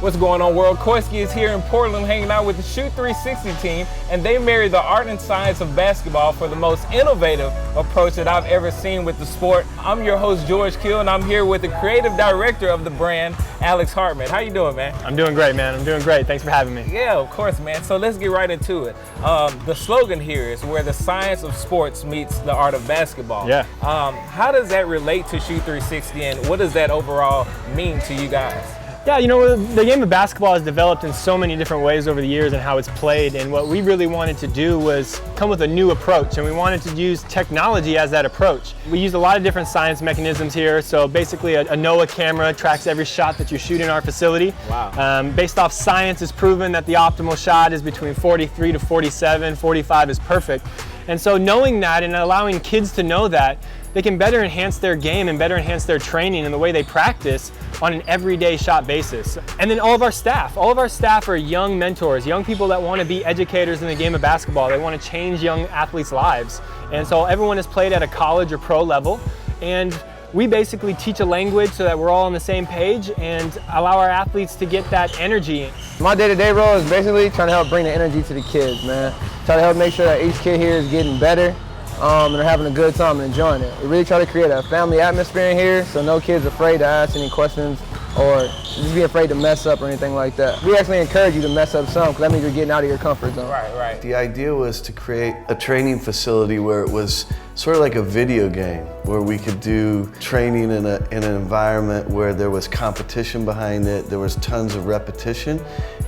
What's going on, world? Koiski is here in Portland hanging out with the Shoot 360 team, and they marry the art and science of basketball for the most innovative approach that I've ever seen with the sport. I'm your host, George Kill, and I'm here with the creative director of the brand, Alex Hartman. How you doing, man? I'm doing great, man. I'm doing great. Thanks for having me. Yeah, of course, man. So let's get right into it. The slogan here is where the science of sports meets the art of basketball. Yeah. How does that relate to Shoot 360, and what does that overall mean to you guys? Yeah, you know, the game of basketball has developed in so many different ways over the years and how it's played, and what we really wanted to do was come with a new approach, and we wanted to use technology as that approach. We used a lot of different science mechanisms here, so basically a NOAA camera tracks every shot that you shoot in our facility. Wow. Based off science, it's proven that the optimal shot is between 43 to 47, 45 is perfect. And so knowing that and allowing kids to know that, they can better enhance their game and better enhance their training and the way they practice on an everyday shot basis. And then all of our staff are young mentors, young people that want to be educators in the game of basketball. They want to change young athletes' lives. And so everyone has played at a college or pro level, and we basically teach a language so that we're all on the same page and allow our athletes to get that energy. My day-to-day role is basically trying to help bring the energy to the kids, man. Try to help make sure that each kid here is getting better and they're having a good time and enjoying it. We really try to create a family atmosphere in here so no kid's afraid to ask any questions or just be afraid to mess up or anything like that. We actually encourage you to mess up some because that means you're getting out of your comfort zone. Right. The idea was to create a training facility where it was sort of like a video game, where we could do training in an environment where there was competition behind it, there was tons of repetition,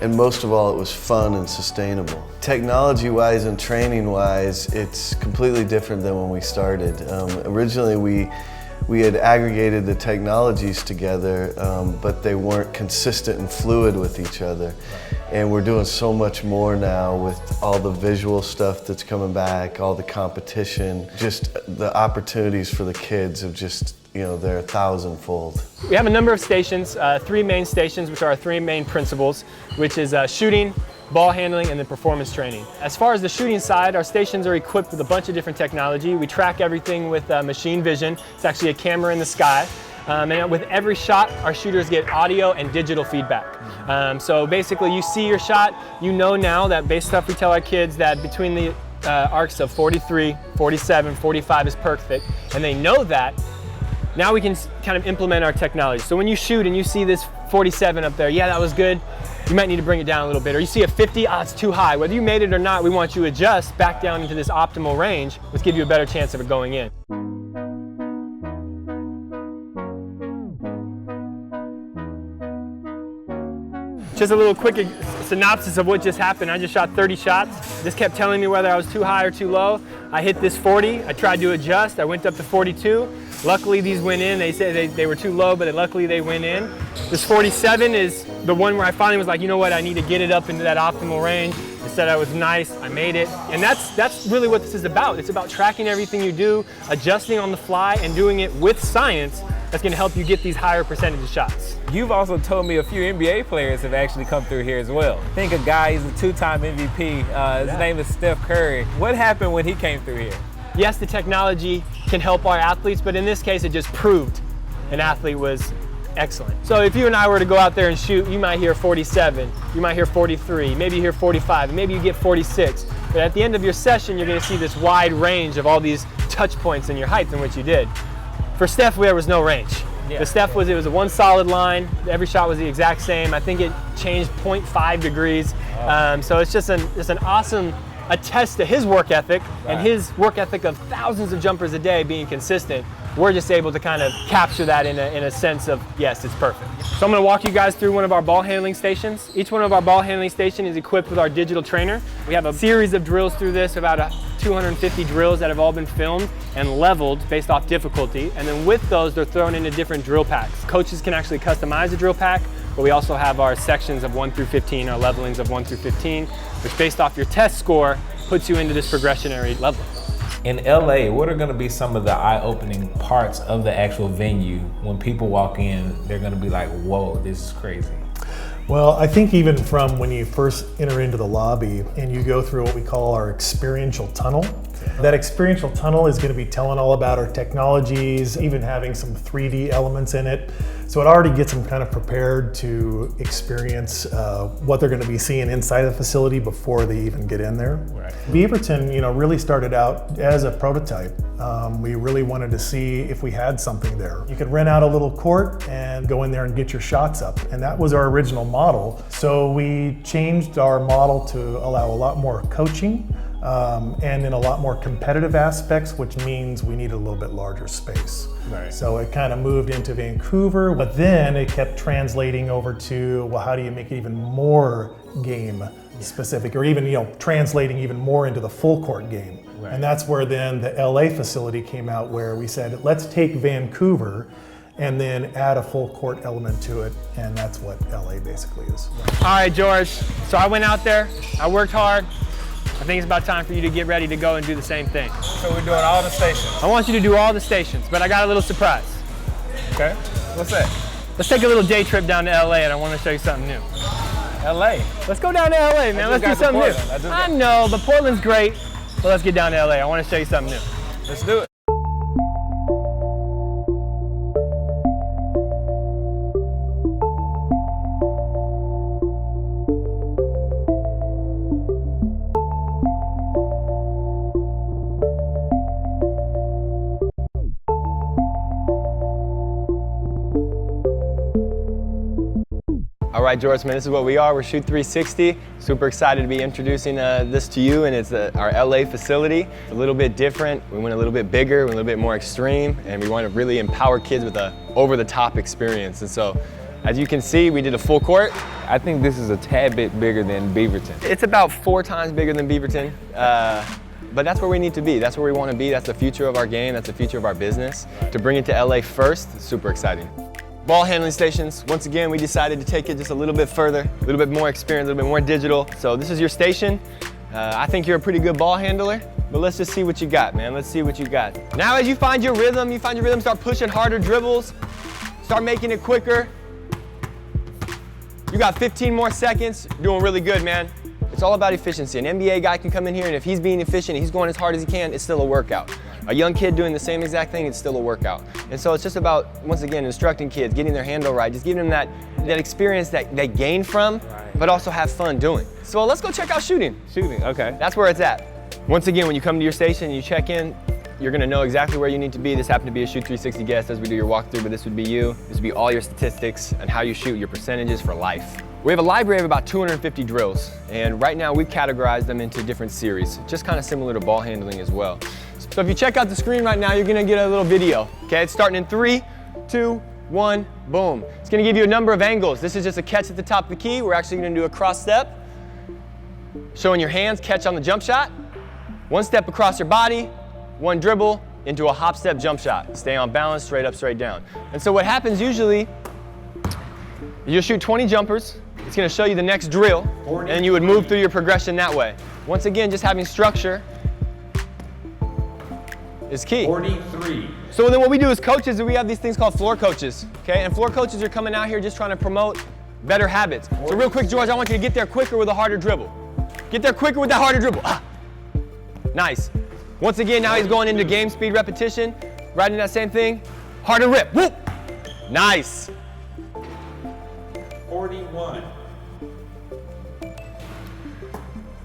and most of all, it was fun and sustainable. Technology-wise and training-wise, it's completely different than when we started. Originally, we had aggregated the technologies together, but they weren't consistent and fluid with each other. And we're doing so much more now with all the visual stuff that's coming back, all the competition, just the opportunities for the kids of just, you know, they're 1,000-fold. We have a number of stations, 3 main stations, which are our 3 main principles, which is shooting, ball handling, and then performance training. As far as the shooting side, our stations are equipped with a bunch of different technology. We track everything with machine vision. It's actually a camera in the sky. And with every shot, our shooters get audio and digital feedback. So basically, you see your shot, you know now that based off we tell our kids that between the arcs of 43, 47, 45 is perfect, and they know that. Now we can kind of implement our technology. So when you shoot and you see this 47 up there, yeah, that was good, you might need to bring it down a little bit. Or you see a 50, it's too high. Whether you made it or not, we want you to adjust back down into this optimal range, which give you a better chance of it going in. Just a little quick synopsis of what just happened. I just shot 30 shots. Just kept telling me whether I was too high or too low. I hit this 40. I tried to adjust. I went up to 42. Luckily, these went in. They said they were too low, but luckily they went in. This 47 is the one where I finally was like, you know what? I need to get it up into that optimal range. I said I was nice. I made it. And that's really what this is about. It's about tracking everything you do, adjusting on the fly, and doing it with science. That's going to help you get these higher percentage of shots. You've also told me a few NBA players have actually come through here as well. I think a guy, he's a 2-time MVP. His name is Steph Curry. What happened when he came through here? Yes, the technology can help our athletes, but in this case, it just proved an athlete was excellent. So if you and I were to go out there and shoot, you might hear 47, you might hear 43, maybe you hear 45, maybe you get 46. But at the end of your session, you're going to see this wide range of all these touch points in your height in which you did. For Steph, there was no range. Yeah. The Steph it was a one solid line. Every shot was the exact same. I think it changed 0.5 degrees. So it's just an awesome attest to his work ethic and his work ethic of thousands of jumpers a day being consistent. We're just able to kind of capture that in a sense of, yes, it's perfect. So I'm going to walk you guys through one of our ball handling stations. Each one of our ball handling stations is equipped with our digital trainer. We have a series of drills through this, about 250 drills that have all been filmed and leveled based off difficulty. And then with those, they're thrown into different drill packs. Coaches can actually customize the drill pack, but we also have our sections of 1 through 15, our levelings of 1 through 15, which based off your test score, puts you into this progressionary level. In LA, what are going to be some of the eye-opening parts of the actual venue? When people walk in, they're going to be like, whoa, this is crazy. Well, I think even from when you first enter into the lobby and you go through what we call our experiential tunnel, that experiential tunnel is going to be telling all about our technologies, even having some 3D elements in it. So it already gets them kind of prepared to experience what they're going to be seeing inside the facility before they even get in there. Right. Beaverton, really started out as a prototype. We really wanted to see if we had something there. You could rent out a little court and go in there and get your shots up, and that was our original model. So we changed our model to allow a lot more coaching and in a lot more competitive aspects, which means we need a little bit larger space. Right. So it kind of moved into Vancouver, but then it kept translating over to, well, how do you make it even more game specific, or even translating even more into the full court game. Right. And that's where then the LA facility came out, where we said, let's take Vancouver and then add a full court element to it, and that's what LA basically is. All right, George, so I went out there, I worked hard. I think it's about time for you to get ready to go and do the same thing. So we're doing all the stations. I want you to do all the stations, but I got a little surprise. Okay, what's that? Let's take a little day trip down to LA, and I want to show you something new. LA. Let's go down to LA, man. Let's do something new. I know, but Portland's great, but let's get down to LA. I want to show you something new. Let's do it. All right, George, man, this is what we are. We're Shoot 360. Super excited to be introducing this to you, and it's our LA facility. A little bit different. We went a little bit bigger, a little bit more extreme, and we want to really empower kids with a over-the-top experience. And so, as you can see, we did a full court. I think this is a tad bit bigger than Beaverton. It's about 4 times bigger than Beaverton, but that's where we need to be. That's where we want to be. That's the future of our game. That's the future of our business. To bring it to LA first, it's super exciting. Ball handling stations. Once again, we decided to take it just a little bit further, a little bit more experience, a little bit more digital. So this is your station. I think you're a pretty good ball handler, but let's just see what you got, man. Let's see what you got. Now as you find your rhythm, start pushing harder dribbles, start making it quicker. You got 15 more seconds, you're doing really good, man. It's all about efficiency. An NBA guy can come in here, and if he's being efficient, he's going as hard as he can, it's still a workout. A young kid doing the same exact thing, it's still a workout. And so it's just about, once again, instructing kids, getting their handle right, just giving them that experience that they gain from, but also have fun doing. So let's go check out shooting. Shooting, okay. That's where it's at. Once again, when you come to your station, you check in, you're gonna know exactly where you need to be. This happened to be a Shoot 360 guest as we do your walkthrough, but this would be you. This would be all your statistics and how you shoot, your percentages for life. We have a library of about 250 drills, and right now we've categorized them into different series, just kind of similar to ball handling as well. So if you check out the screen right now, you're gonna get a little video. Okay, it's starting in 3, 2, 1, boom. It's gonna give you a number of angles. This is just a catch at the top of the key. We're actually gonna do a cross step, showing your hands, catch on the jump shot. 1 step across your body, 1 dribble into a hop step jump shot. Stay on balance, straight up, straight down. And so what happens usually, you'll shoot 20 jumpers. It's gonna show you the next drill, and you would move through your progression that way. Once again, just having structure is key. 43. So then what we do as coaches is we have these things called floor coaches, okay? And floor coaches are coming out here just trying to promote better habits. So real quick, George, I want you to get there quicker with a harder dribble. Get there quicker with that harder dribble. Ah. Nice. Once again, now he's going into game speed repetition, right in that same thing. Harder rip, whoop. Nice. 41.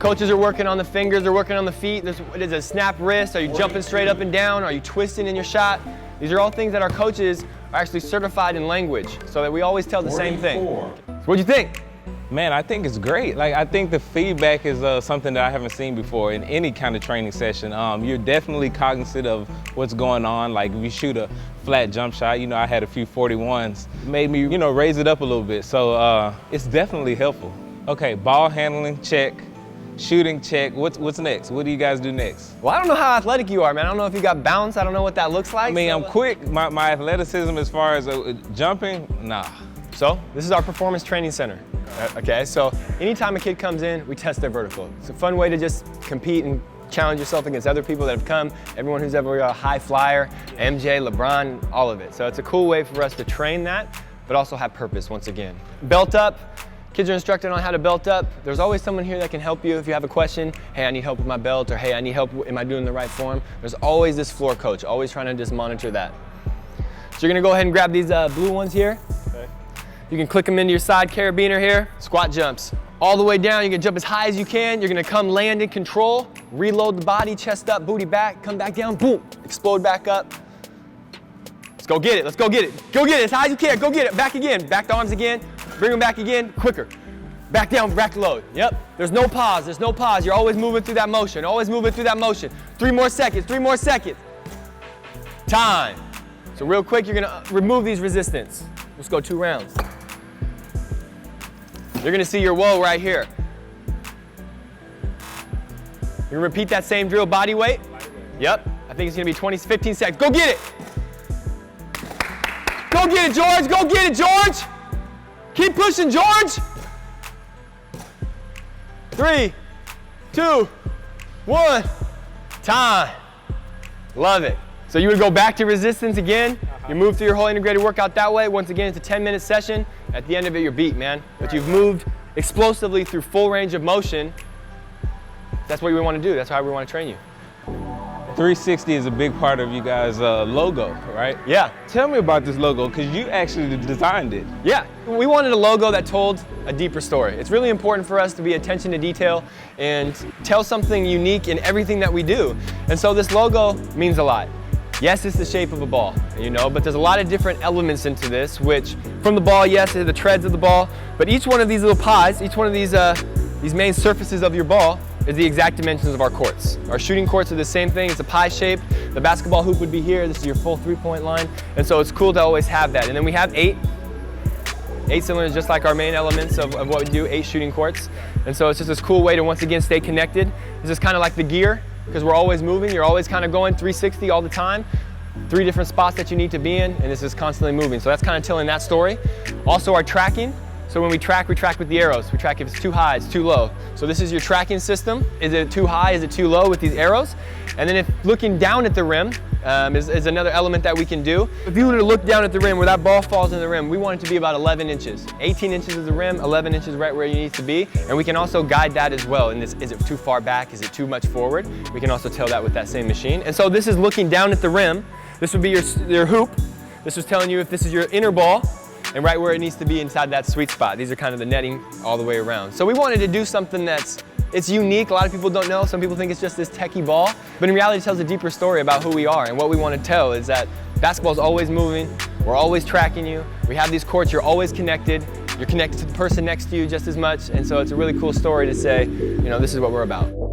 Coaches are working on the fingers, they're working on the feet. There's a snap wrist. Are you jumping straight up and down? Are you twisting in your shot? These are all things that our coaches are actually certified in language, so that we always tell the same thing. So what'd you think? Man, I think it's great. I think the feedback is something that I haven't seen before in any kind of training session. You're definitely cognizant of what's going on. Like if you shoot a flat jump shot, I had a few 41s. It made me, raise it up a little bit. So it's definitely helpful. Okay, ball handling, check. Shooting, check. What's next? What do you guys do next? Well, I don't know how athletic you are, man. I don't know if you got bounce. I don't know what that looks like. I mean, I'm quick. My athleticism as far as jumping, nah. So this is our performance training center. Okay, so anytime a kid comes in, we test their vertical. It's a fun way to just compete and challenge yourself against other people that have come, everyone who's ever a high flyer, MJ, LeBron, all of it. So it's a cool way for us to train that, but also have purpose once again. Belt up. Kids are instructed on how to belt up. There's always someone here that can help you if you have a question. Hey, I need help with my belt, or hey, I need help, am I doing the right form? There's always this floor coach, always trying to just monitor that. So you're gonna go ahead and grab these blue ones here. Okay. You can click them into your side carabiner here. Squat jumps. All the way down, you can jump as high as you can. You're gonna come land in control, reload the body, chest up, booty back, come back down, boom, explode back up. Let's go get it, let's go get it. Go get it as high as you can, go get it. Back again, back the arms again, bring them back again, quicker. Back down, back load, yep. There's no pause, there's no pause. You're always moving through that motion, always moving through that motion. 3 more seconds, 3 more seconds. Time. So real quick, you're gonna remove these resistance. Let's go 2 rounds. You're gonna see your whoa right here. You're gonna repeat that same drill, body weight. Yep, I think it's gonna be 15 seconds. Go get it. Go get it, George, go get it, George. Keep pushing, George. 3, 2, 1, time. Love it. So you would go back to resistance again. You move through your whole integrated workout that way. Once again, it's a 10-minute session. At the end of it, you're beat, man. But you've moved explosively through full range of motion. That's what we want to do. That's how we want to train you. 360 is a big part of you guys' logo, right? Yeah. Tell me about this logo, because you actually designed it. Yeah, we wanted a logo that told a deeper story. It's really important for us to be attention to detail and tell something unique in everything that we do. And so this logo means a lot. Yes, it's the shape of a ball, you know, but there's a lot of different elements into this, which from the ball, yes, they're the treads of the ball, but each one of these little pies, each one of these main surfaces of your ball is the exact dimensions of our courts. Our shooting courts are the same thing. It's a pie shape. The basketball hoop would be here. This is your full 3-point line. And so it's cool to always have that. And then we have 8 cylinders, just like our main elements of what we do, 8 shooting courts. And so it's just this cool way to once again stay connected. This is kind of like the gear, because we're always moving. You're always kind of going 360 all the time. 3 different spots that you need to be in, and this is constantly moving. So that's kind of telling that story. Also our tracking. So when we track with the arrows. We track if it's too high, it's too low. So this is your tracking system. Is it too high, is it too low with these arrows? And then if looking down at the rim is another element that we can do. If you were to look down at the rim where that ball falls in the rim, we want it to be about 11 inches. 18 inches is the rim, 11 inches right where you need to be. And we can also guide that as well. And is it too far back? Is it too much forward? We can also tell that with that same machine. And so this is looking down at the rim. This would be your hoop. This was telling you if this is your inner ball, and right where it needs to be inside that sweet spot. These are kind of the netting all the way around. So we wanted to do something it's unique. A lot of people don't know. Some people think it's just this techie ball, but in reality it tells a deeper story about who we are. And what we want to tell is that basketball's always moving. We're always tracking you. We have these courts, you're always connected. You're connected to the person next to you just as much. And so it's a really cool story to say, you know, this is what we're about.